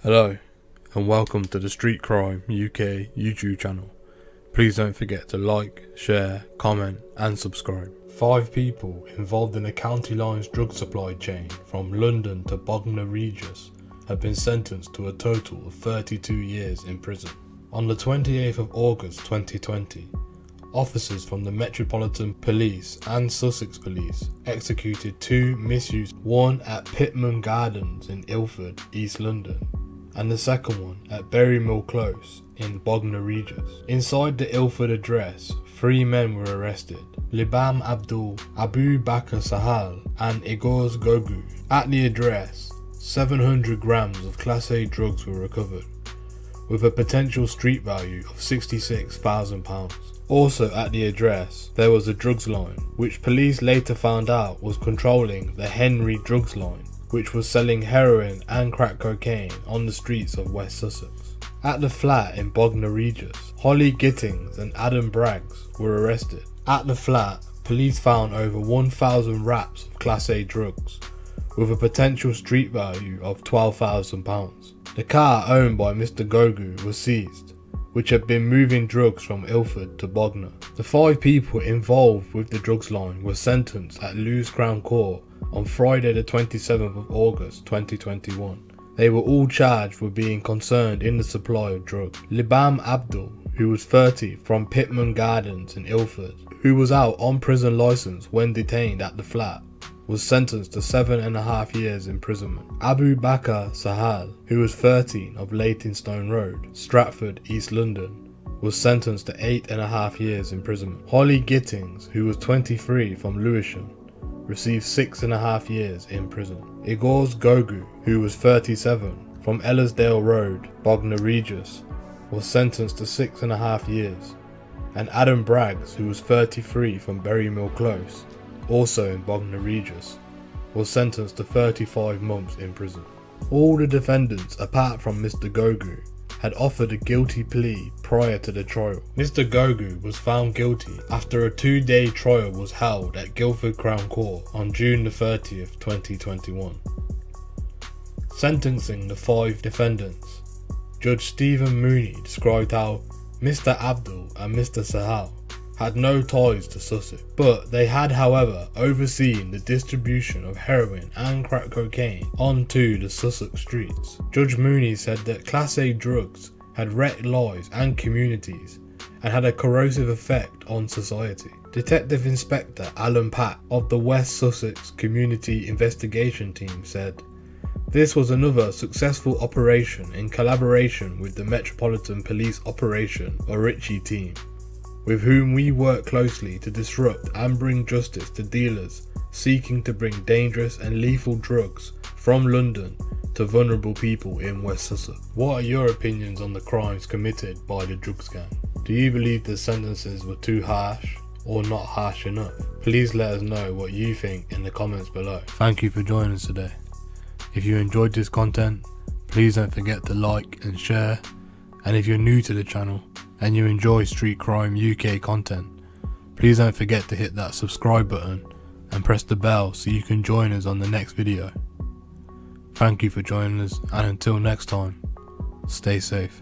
Hello and welcome to the Street Crime UK YouTube channel. Please don't forget to like, share, comment and subscribe. 5 people involved in a county lines drug supply chain from London to Bognor, Regis have been sentenced to a total of 32 years in prison. On the 28th of August 2020, officers from the Metropolitan Police and Sussex Police executed 2 misuse, one at Pitman Gardens in Ilford, East London, and the second one at Berrymill Close in Bognor, Regis. Inside the Ilford address, 3 men were arrested: Libam Abdul, Abu Bakr Sahal and Igor Gogu. At the address, 700 grams of Class A drugs were recovered, with a potential street value of £66,000. Also at the address, there was a drugs line, which police later found out was controlling the Henry drugs line, which was selling heroin and crack cocaine on the streets of West Sussex. At the flat in Bognor Regis, Holly Gittings and Adam Braggs were arrested. At the flat, police found over 1,000 wraps of Class A drugs, with a potential street value of £12,000. The car owned by Mr. Gogu was seized, which had been moving drugs from Ilford to Bognor. The 5 people involved with the drugs line were sentenced at Lewes Crown Court on Friday the 27th of August 2021. They were all charged with being concerned in the supply of drugs. Libam Abdul, who was 30 from Pitman Gardens in Ilford, who was out on prison licence when detained at the flat, was sentenced to 7.5 years imprisonment. Abu Bakr Sahal, who was 13 of Leytonstone Road, Stratford, East London, was sentenced to 8.5 years imprisonment. Holly Gittings, who was 23 from Lewisham, received 6.5 years in prison. Igor Gogu, who was 37 from Ellersdale Road, Bognor Regis, was sentenced to 6.5 years, and Adam Braggs, who was 33 from Berrymill Close, also in Bognor Regis, was sentenced to 35 months in prison. All the defendants, apart from Mr. Gogu, had offered a guilty plea prior to the trial. Mr. Gogu was found guilty after a 2-day trial was held at Guildford Crown Court on June the 30th, 2021. Sentencing the 5 defendants, Judge Stephen Mooney described how Mr. Abdul and Mr. Sahal had no ties to Sussex, but they had, however, overseen the distribution of heroin and crack cocaine onto the Sussex streets. Judge Mooney said that Class A drugs had wrecked lives and communities and had a corrosive effect on society. Detective Inspector Alan Pack of the West Sussex Community Investigation Team said, "This was another successful operation in collaboration with the Metropolitan Police Operation or Ritchie team, with whom we work closely to disrupt and bring justice to dealers seeking to bring dangerous and lethal drugs from London to vulnerable people in West Sussex." What are your opinions on the crimes committed by the drugs gang? Do you believe the sentences were too harsh or not harsh enough? Please let us know what you think in the comments below. Thank you for joining us today. If you enjoyed this content, please don't forget to like and share, and if you're new to the channel and you enjoy Street Crime UK content, please don't forget to hit that subscribe button and press the bell so you can join us on the next video. Thank you for joining us, and until next time, stay safe.